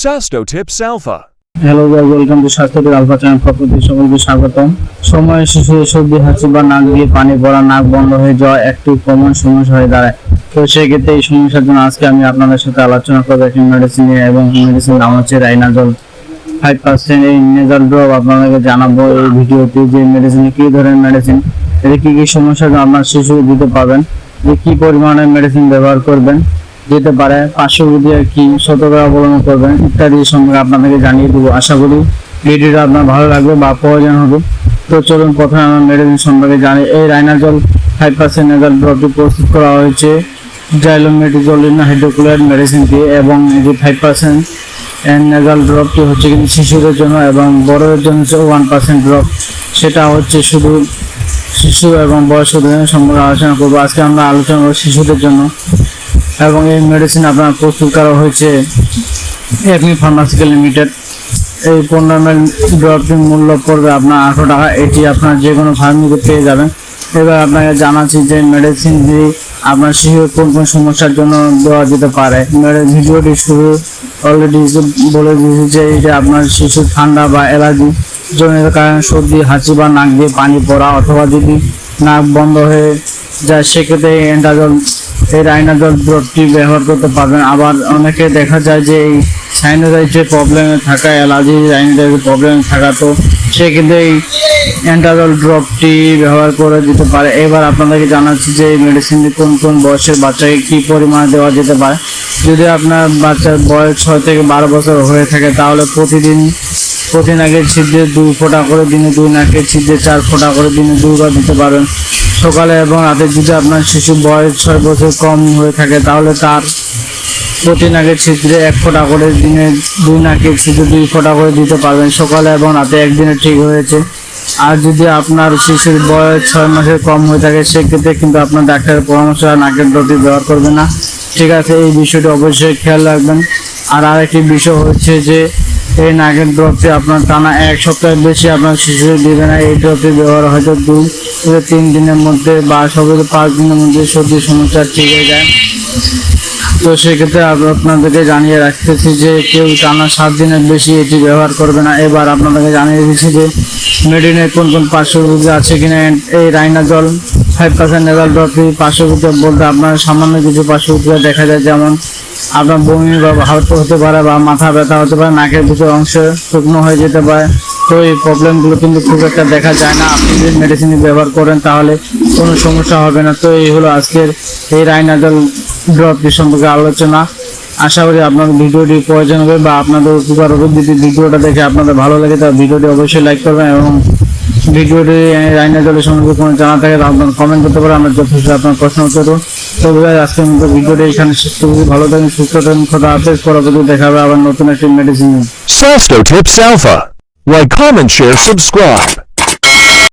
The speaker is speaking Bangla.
Sastotips Alpha. Hello guys, welcome to স্বাস্থ্য আলফা চ্যানেল। প্রতি সকলকে স্বাগতম। সময় শেষে সর্দি হাঁচি বা নাক দিয়ে পানি পড়া, নাক বন্ধ হয়ে যাওয়া একটি কমন সমস্যা হয়ে দাঁড়ায়। তো সেক্ষেত্রে এই সমস্যার জন্য আজকে আমি আপনাদের সাথে আলোচনা করবো একটি মেডিসিন নিয়ে, এবং মেডিসিন নাম হচ্ছে রাইনাজল 5%। এই নেজাল ড্রপ আপনাদেরকে জানাবো এই ভিডিওতে যে মেডিসিন কি ধরনের মেডিসিন, এতে কি কি সমস্যা আপনার শিশু দিতে পারবেন, যে কি পরিমাণে মেডিসিন ব্যবহার করবেন, যেতে পারে পার্শ্ববিধি কি সতর্কতা অবলম্বন করবেন ইত্যাদি সম্পর্কে আপনাদেরকে জানিয়ে দেবো। আশা করি ভিডিওটা আপনার ভালো লাগবে বা প্রয়োজন হবে। তো চলুন প্রথমে আমরা মেডিসিন সম্পর্কে জানি। এই রাইনাজল 5% নেজাল ড্রপটি প্রস্তুত করা হয়েছে জাইলোমেটিজোলিন হাইড্রোক্লোরাইড মেডিসিন দিয়ে, এবং এই 5% নেজাল ড্রপটি হচ্ছে কিন্তু শিশুদের জন্য, এবং বড়দের জন্য 1% ড্রপ, সেটা হচ্ছে শুধু শিশু এবং বয়স্কদের সম্পর্কে আলোচনা করবো। আজকে আমরা আলোচনা করবো শিশুদের জন্য, এবং এই মেডিসিন আপনার প্রস্তুত করা হয়েছে একমি ফার্মাসিক্যাল লিমিটেড। এই 15 ml ড্রপটির মূল্য পড়বে আপনার 800 টাকা। এটি আপনার যে কোনো ফার্মেসিতে পেয়ে যাবেন। এবার আপনাকে জানাচ্ছি যে মেডিসিন দিয়ে আপনার শিশুর কোন কোন সমস্যার জন্য দেওয়া যেতে পারে। ভিডিওটি শুরু অলরেডি বলে দিয়েছি যে এটা আপনার শিশু ঠান্ডা বা অ্যালার্জি জনিত কারণে সর্দি হাঁচি বা নাক দিয়ে পানি পড়া, অথবা যদি নাক বন্ধ হয়ে যায় সেক্ষেত্রে এই রাইনাজল ড্রপটি ব্যবহার করতে পারবেন। আবার অনেকে দেখা যায় যে এই সাইনোসাইটিসের প্রবলেমে থাকা, অ্যালার্জি সাইনোসাইটিসের প্রবলেমে থাকা, তো সেক্ষেত্রে এই অ্যান্টাজল ড্রপটি ব্যবহার করে দিতে পারে। এবার আপনাদেরকে জানাচ্ছি যে এই মেডিসিনটি কোন কোন বয়সের বাচ্চাকে কী পরিমাণে দেওয়া যেতে পারে। যদি আপনার বাচ্চার বয়স 6 থেকে 12 বছর হয়ে থাকে তাহলে প্রতি নাকের ছিদ্রে 2 ফোঁটা করে, দিনে 2 নাকের ছিদ্রে 4 ফোঁটা করে, দিনে 2 বার দিতে পারেন, সকালে এবং রাতে। যদি আপনার শিশু বয়স 6 বছর কম হয়ে থাকে তাহলে তার প্রতি নাকের ছিদ্রে 1 ফোঁটা করে, দিনে 2 নাকের ছিদ্রে 2 ফোঁটা করে দিতে পারবেন, সকালে এবং রাতে একদিনে ঠিক হয়েছে। আর যদি আপনার শিশুর বয়স 6 মাসের কম হয়ে থাকে সেক্ষেত্রে কিন্তু আপনার ডাক্তারের পরামর্শ নাকের ড্রপটি ব্যবহার করবেন না, ঠিক আছে? এই বিষয়টি অবশ্যই খেয়াল রাখবেন। আর আরেকটি বিষয় হচ্ছে যে এই নাকের ড্রপটি আপনার টানা 1 সপ্তাহের বেশি আপনার শিশুকে দিবে না। এই ড্রপটি ব্যবহার হয়তো 2 থেকে 3 দিনের মধ্যে বা সর্বোচ্চ 5 দিনের মধ্যে সর্দির সমস্যা ঠিক হয়ে যায়। তো সেক্ষেত্রে আপনাদেরকে জানিয়ে রাখতেছি যে কেউ টানা 7 দিনের বেশি এটি ব্যবহার করবে না। এবার আপনাদেরকে জানিয়ে দিচ্ছি যে মেডিনের কোন কোন পার্শ্ববিধি আছে কিনা। এই রাইনাজল 5% নেজাল ড্রপটি পার্শ্ববিধি বলতে আপনার সামান্য কিছু পার্শ্ববিধি দেখা যায়, যেমন আপনার বমি বা হালকা হতে পারে, বা মাথা ব্যথা হতে পারে, নাকের ভিতর অংশ শুকনো হয়ে যেতে পারে। তো এই প্রবলেমগুলো কিন্তু খুব একটা দেখা যায় না। আপনি যদি মেডিসিন ব্যবহার করেন তাহলে কোনো সমস্যা হবে না। তো এই হলো আজকের এই রাইনাজল ড্রপটি সম্পর্কে আলোচনা। আশা করি আপনার ভিডিওটি প্রয়োজন হবে বা আপনাদের উপকার হবে। যদি ভিডিওটা দেখে আপনাদের ভালো লাগে তাহলে ভিডিওটি অবশ্যই লাইক করবেন, এবং ভিডিওটি রাইনাজলের সম্পর্কে কোনো জানা থাকে তা আপনার কমেন্ট করতে পারেন। আমরা যথেষ্ট আপনার প্রশ্ন উত্তর দেবো। তো আজকের মতো ভিডিওটি এখানে শেষ করছি। ভালো থাকেন, সুস্থ থাকেন, খোদা হাফেজ। পরবর্তী দেখা হবে আবার নতুন একটি medicine. Sastotips Alpha. Like, comment, share, subscribe.